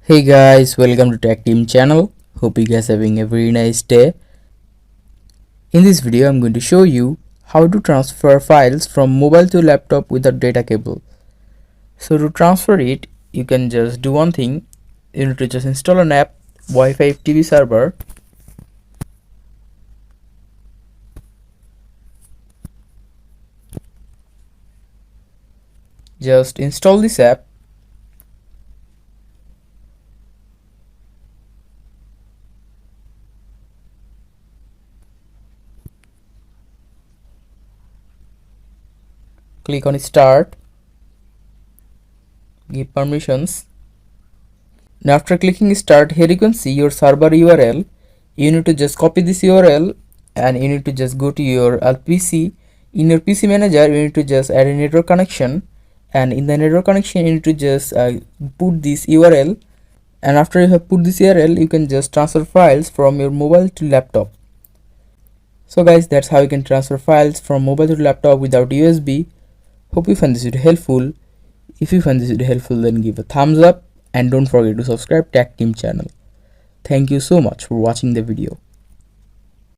Hey guys, welcome to Tech Team channel. Hope you guys are having a very nice day. In this video, I'm going to show you how to transfer files from mobile to laptop without data cable. So to transfer it, you can just do one thing. You need to just install an app, Wi-Fi FTP server. Just install this app. Click on start. Give permissions. Now after clicking start, here you can see your server URL. You need to just copy this URL and you need to just go to your PC. In your PC manager, you need to just add a network connection, and in the network connection you need to just put this URL, and after you have put this URL you can just transfer files from your mobile to laptop. So guys, that's how you can transfer files from mobile to laptop without USB. Hope you find this video helpful. If you find this video helpful, then give a thumbs up and don't forget to subscribe Tech Team channel. Thank you so much for watching the video.